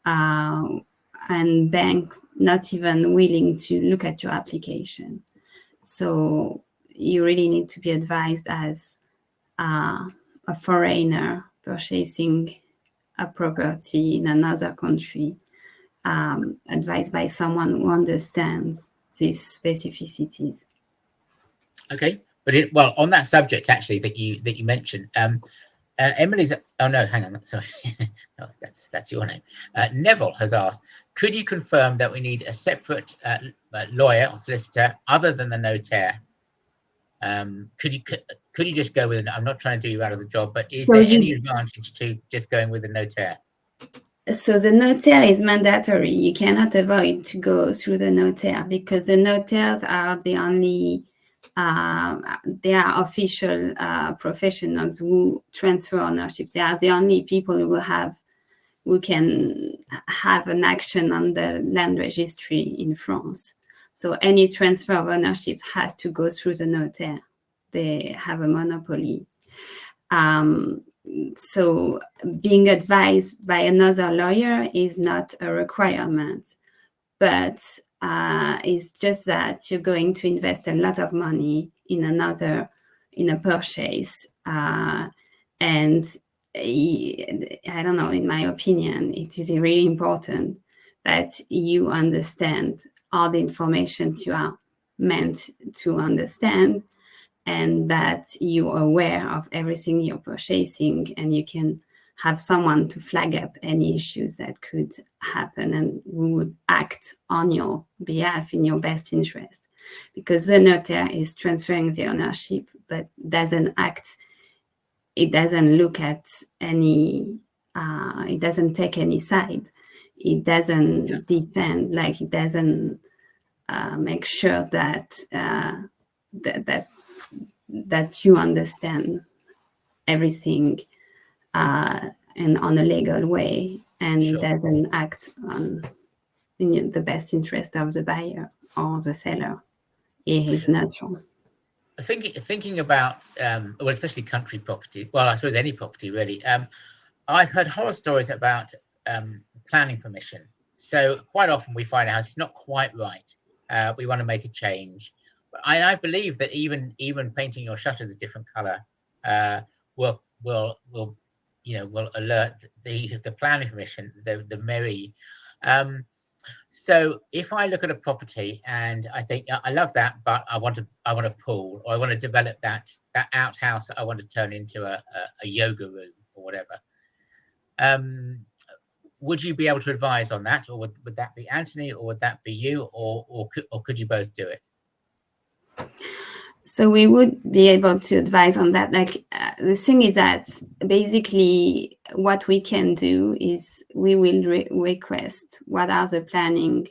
and banks not even willing to look at your application. So you really need to be advised as a foreigner purchasing a property in another country, advised by someone who understands these specificities. Okay, but well, on that subject actually that you mentioned, Emily's. Oh no, hang on. Sorry, no, that's your name. Neville has asked, could you confirm that we need a separate lawyer or solicitor other than the notaire? Could you just go with? I'm not trying to do you out of the job, but is there any advantage to just going with the notaire? So the notaire is mandatory. You cannot avoid to go through the notaire, because the notaires are the only they are official professionals who transfer ownership. They are the only people who can have an action on the land registry in France. So any transfer of ownership has to go through the notaire. They have a monopoly. So being advised by another lawyer is not a requirement, but it's just that you're going to invest a lot of money in a purchase. And I don't know, in my opinion, it is really important that you understand all the information you are meant to understand, and that you are aware of everything you're purchasing, and you can have someone to flag up any issues that could happen and who would act on your behalf in your best interest. Because the notaire is transferring the ownership, but doesn't act, it doesn't look at any, it doesn't take any side. It doesn't defend, like it doesn't make sure that that you understand everything and on a legal way, and it doesn't act in the best interest of the buyer or the seller. It is natural. Thinking about well, especially country property, well, I suppose any property really, I've heard horror stories about planning permission. So quite often we find a house is not quite right. We want to make a change. I believe that even painting your shutters a different color will alert the planning permission, the MERI. So if I look at a property and I think I love that, but I want a pool, or I want to develop that outhouse that I want to turn into a yoga room or whatever, would you be able to advise on that, or would that be Anthony, or would that be you, or could you both do it? So we would be able to advise on that. Like the thing is that basically what we can do is we will request what are the planning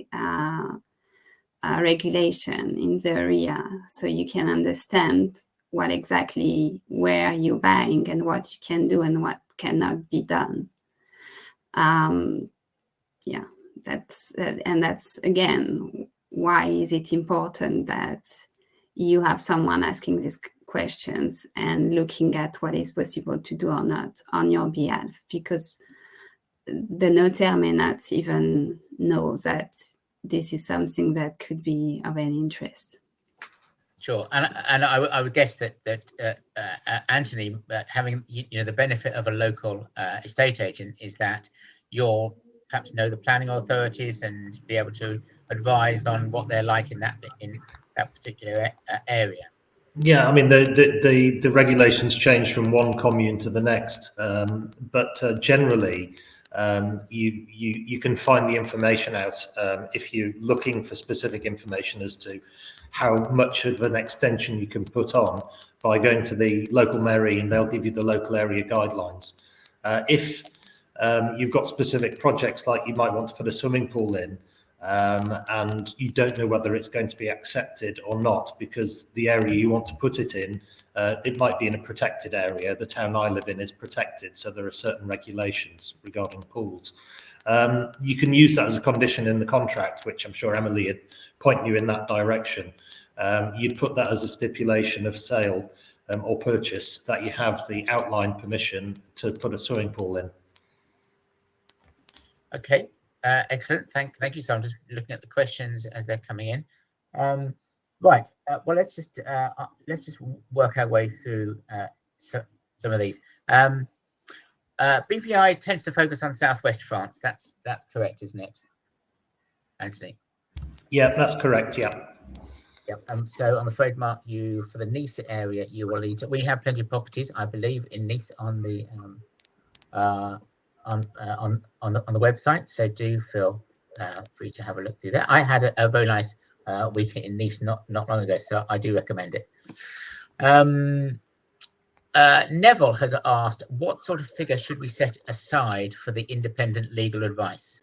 regulation in the area, so you can understand what exactly where you're buying and what you can do and what cannot be done. That's again, why is it important that you have someone asking these questions and looking at what is possible to do or not on your behalf, because the notaire may not even know that this is something that could be of any interest. Sure, and I would guess that Anthony, having the benefit of a local estate agent, is that you'll perhaps know the planning authorities and be able to advise on what they're like in that particular area. Yeah, I mean the regulations change from one commune to the next, but generally you can find the information out if you're looking for specific information as to how much of an extension you can put on by going to the local MERI, and they'll give you the local area guidelines. If you've got specific projects, like you might want to put a swimming pool in, and you don't know whether it's going to be accepted or not because the area you want to put it in It might be in a protected area. The town I live in is protected, so there are certain regulations regarding pools. You can use that as a condition in the contract, which I'm sure Emily would point you in that direction. You'd put that as a stipulation of sale or purchase, that you have the outline permission to put a swimming pool in. Okay, excellent. Thank you. So I'm just looking at the questions as they're coming in. Right. Well, let's just work our way through some of these. BVI tends to focus on southwest France. That's correct, isn't it, Anthony? Yeah, that's correct. Yeah. Yep. So I'm afraid, Mark, for the Nice area, you will need to. We have plenty of properties, I believe, in Nice on the website. So do feel free to have a look through that. I had a very nice weekend in Nice not long ago, so I do recommend it. Neville has asked, what sort of figure should we set aside for the independent legal advice?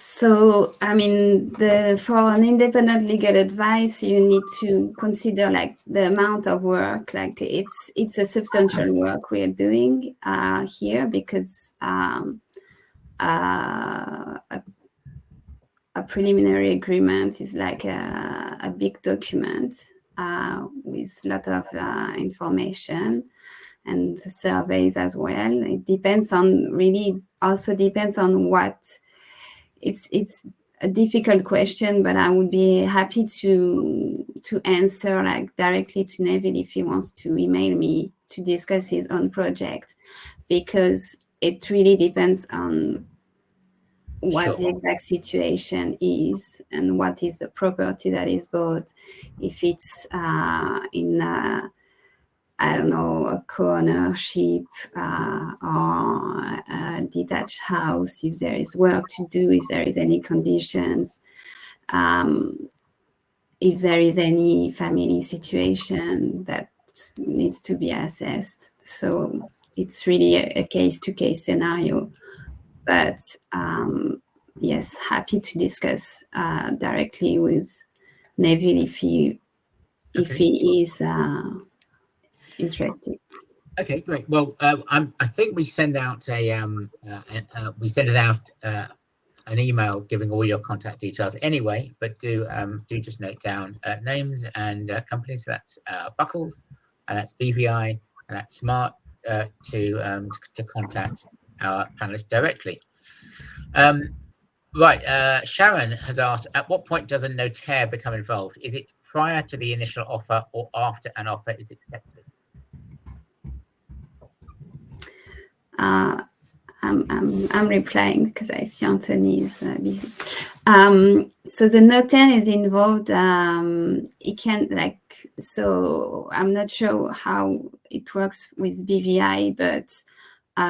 So, I mean, for an independent legal advice, you need to consider like the amount of work. Like it's a substantial work we are doing here, because a preliminary agreement is like a big document with a lot of information, and the surveys as well. It depends on what. It's a difficult question, but I would be happy to answer like directly to Neville if he wants to email me to discuss his own project, because it really depends on what the exact situation is and what is the property that is bought. If it's in I don't know, a co-ownership or a detached house, if there is work to do, if there is any conditions, if there is any family situation that needs to be assessed. So it's really a case-to-case scenario. But yes, happy to discuss directly with Neville if he is interested. Okay, great. Well, I think we send out an email giving all your contact details anyway. But do just note down names and companies. That's Buckles, and that's BVI, and that's Smart to contact our panelists directly. Right. Sharon has asked, at what point does a notaire become involved? Is it prior to the initial offer or after an offer is accepted? I'm replying because I see Anthony is busy. So the notaire is involved. He can so I'm not sure how it works with BVI, but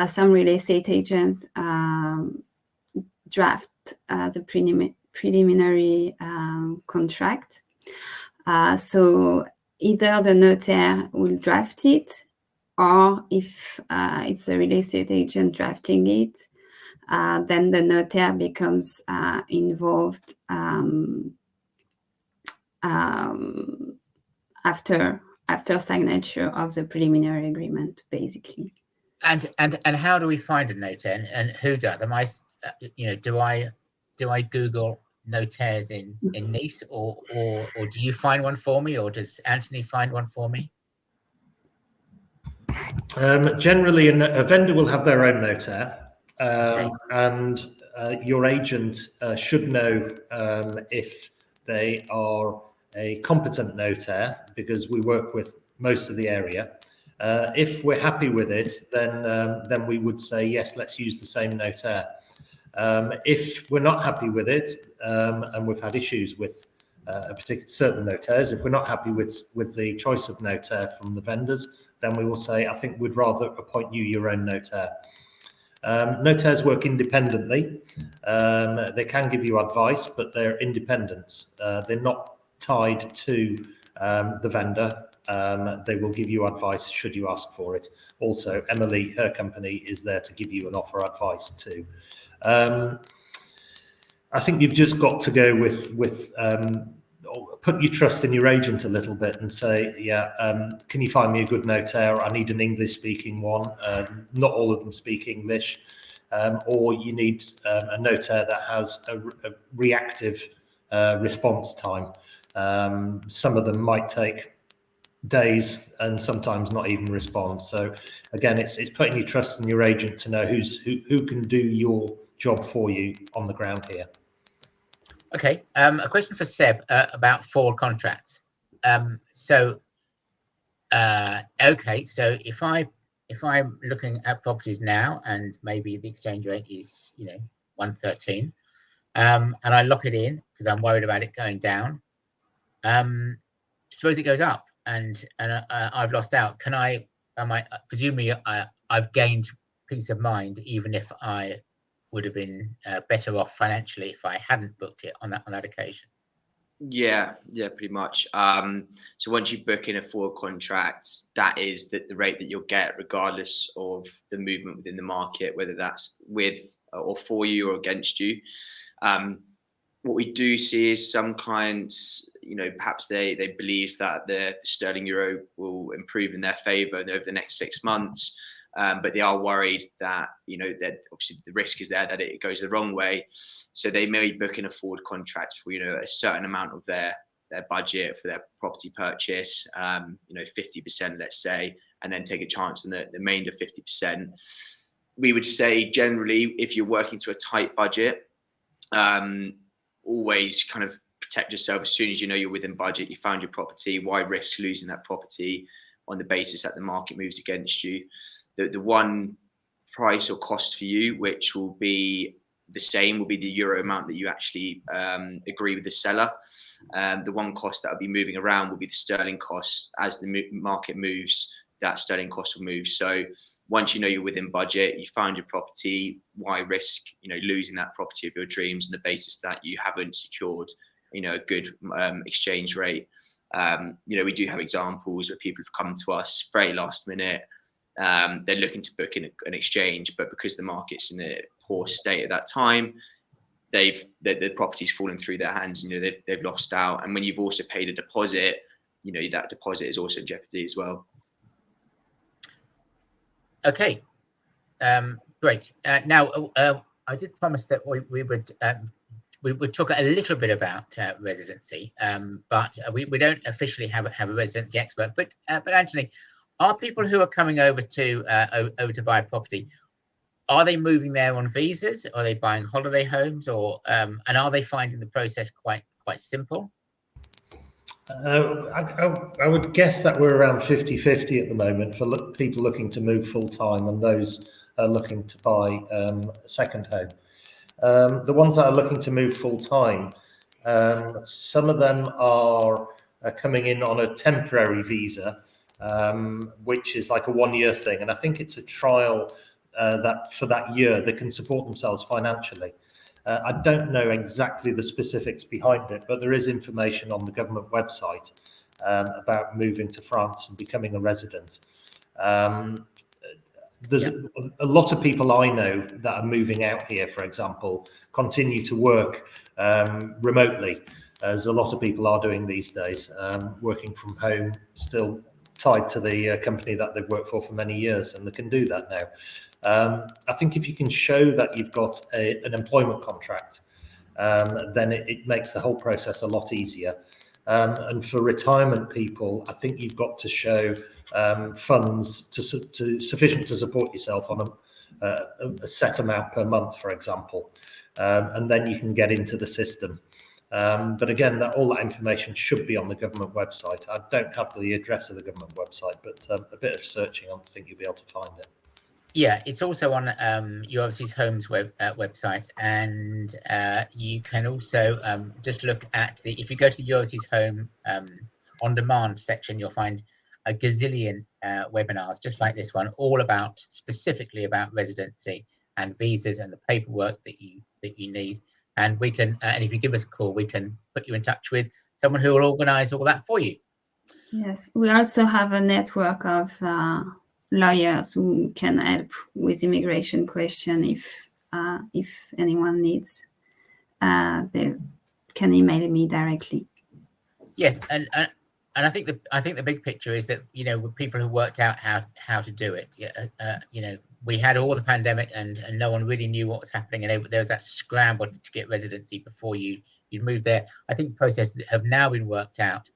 some real estate agents draft the preliminary contract. So either the notaire will draft it, or if it's a real estate agent drafting it, then the notaire becomes involved after signature of the preliminary agreement, basically. And how do we find a notaire, and who does? Am I, do I Google notaires in Nice, or do you find one for me, or does Anthony find one for me? Generally, a vendor will have their own notaire, Okay. and your agent should know if they are a competent notaire, because we work with most of the area. If we're happy with it, then we would say, yes, let's use the same notaire. If we're not happy with it, and we've had issues with certain notaires, if we're not happy with the choice of notaire from the vendors, then we will say, I think we'd rather appoint you your own notaire. Notaires work independently. They can give you advice, but they're independent. They're not tied to the vendor. They will give you advice should you ask for it. Also, Emily, her company, is there to give you an offer advice too. I think you've just got to go with put your trust in your agent a little bit and say, yeah, can you find me a good notaire? I need an English-speaking one. Not all of them speak English. Or you need a notaire that has a reactive response time. Some of them might take days and sometimes not even respond. So again, it's putting your trust in your agent to know who can do your job for you on the ground here. Okay, a question for Seb about forward contracts. Okay, so if I'm looking at properties now and maybe the exchange rate is 113, and I lock it in because I'm worried about it going down. Suppose it goes up and I've lost out. Presumably I've gained peace of mind, even if I would have been better off financially if I hadn't booked it on that occasion. Yeah, pretty much. So once you book in a forward contract, that is the rate that you'll get regardless of the movement within the market, whether that's with or for you or against you. What we do see is some clients, perhaps they believe that the sterling euro will improve in their favor over the next 6 months. But they are worried that, that obviously the risk is there that it goes the wrong way. So they may book in a forward contract for, a certain amount of their budget for their property purchase, 50%, let's say, and then take a chance on the remainder 50%. We would say generally, if you're working to a tight budget, always kind of protect yourself as soon as you know you're within budget, you found your property. Why risk losing that property on the basis that the market moves against you? The one price or cost for you, which will be the same, will be the euro amount that you actually agree with the seller. The one cost that will be moving around will be the sterling cost. As the market moves, that sterling cost will move. So once you know you're within budget, you found your property, why risk, losing that property of your dreams on the basis that you haven't secured, a good exchange rate. We do have examples where people have come to us very last minute. They're looking to book in an exchange, but because the market's in a poor state at that time, the property's fallen through their hands. They've lost out. And when you've also paid a deposit, that deposit is also in jeopardy as well. Okay, great. Now, I did promise that we would talk a little bit about residency, but we don't officially have a residency expert. But Anthony, are people who are coming over to buy a property, are they moving there on visas? Are they buying holiday homes, or and are they finding the process quite simple? I would guess that we're around 50-50 at the moment for people looking to move full-time and those looking to buy a second home. The ones that are looking to move full-time, some of them are coming in on a temporary visa, which is like a 1-year thing. And I think it's a trial that for that year they can support themselves financially. I don't know exactly the specifics behind it, but there is information on the government website about moving to France and becoming a resident. There's a lot of people I know that are moving out here, for example, continue to work remotely, as a lot of people are doing these days, working from home, still tied to the company that they've worked for many years, and they can do that now. I think if you can show that you've got an employment contract, then it makes the whole process a lot easier. And for retirement people, I think you've got to show funds sufficient to support yourself on a set amount per month, for example, and then you can get into the system. But again, all that information should be on the government website. I don't have the address of the government website, but a bit of searching, I think you'll be able to find it. Yeah, it's also on Your Overseas Homes website, and you can also just look at if you go to the Your Overseas Home on demand section, you'll find a gazillion webinars just like this one, all specifically about residency and visas and the paperwork that you need. And we can, and if you give us a call, we can put you in touch with someone who will organise all that for you. Yes, we also have a network of lawyers who can help with immigration question if anyone needs. They can email me directly. Yes, and I think the big picture is that, you know, with people who worked out how to do it. You know, we had all the pandemic and no one really knew what was happening, and there was that scramble to get residency before you move there. I think processes have now been worked out,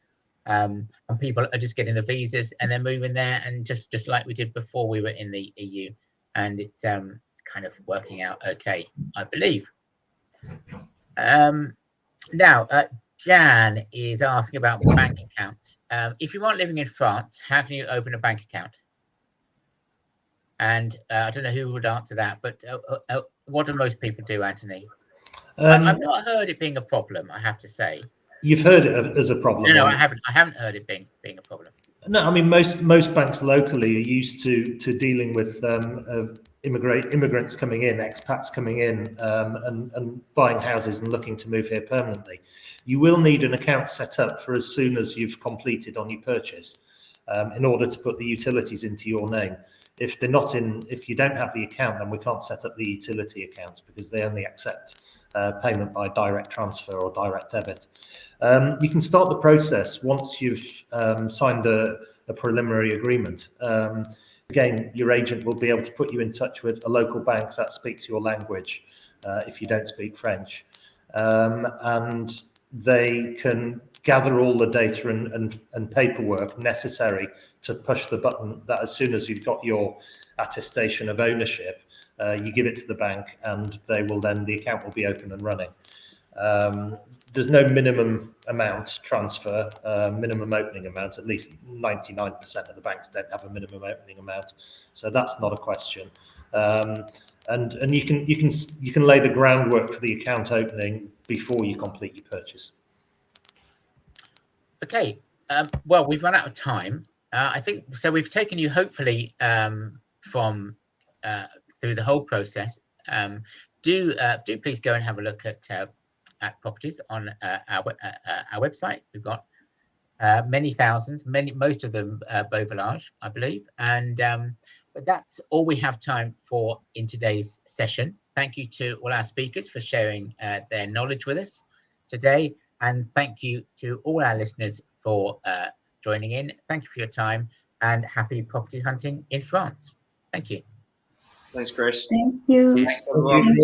and people are just getting the visas and they're moving there, and just like we did before we were in the EU, and it's kind of working out okay, I believe. Now, Jan is asking about bank accounts. If you aren't living in France, how can you open a bank account? And I don't know who would answer that, but what do most people do, Anthony? I've not heard it being a problem, I have to say. You've heard it as a problem? No, I haven't. I haven't heard it being a problem. No, I mean most banks locally are used to dealing with immigrants coming in, expats coming in, and buying houses and looking to move here permanently. You will need an account set up for as soon as you've completed on your purchase, in order to put the utilities into your name. If you don't have the account, then we can't set up the utility accounts because they only accept payment by direct transfer or direct debit. You can start the process once you've signed a preliminary agreement. Again, your agent will be able to put you in touch with a local bank that speaks your language if you don't speak French. And they can gather all the data and paperwork necessary to push the button that as soon as you've got your attestation of ownership, you give it to the bank and the account will be open and running. There's no minimum amount transfer, minimum opening amount. At least 99% of the banks don't have a minimum opening amount, so that's not a question. And you can lay the groundwork for the account opening before you complete your purchase. Okay. Well, we've run out of time. I think so. We've taken you hopefully from through the whole process. Do please go and have a look at properties on our website. We've got many thousands, most of them Beauvillage, I believe. And but that's all we have time for in today's session. Thank you to all our speakers for sharing their knowledge with us today, and thank you to all our listeners for joining in. Thank you for your time, and happy property hunting in France. Thank you. Thanks, Chris. Thank you. Thanks, everyone.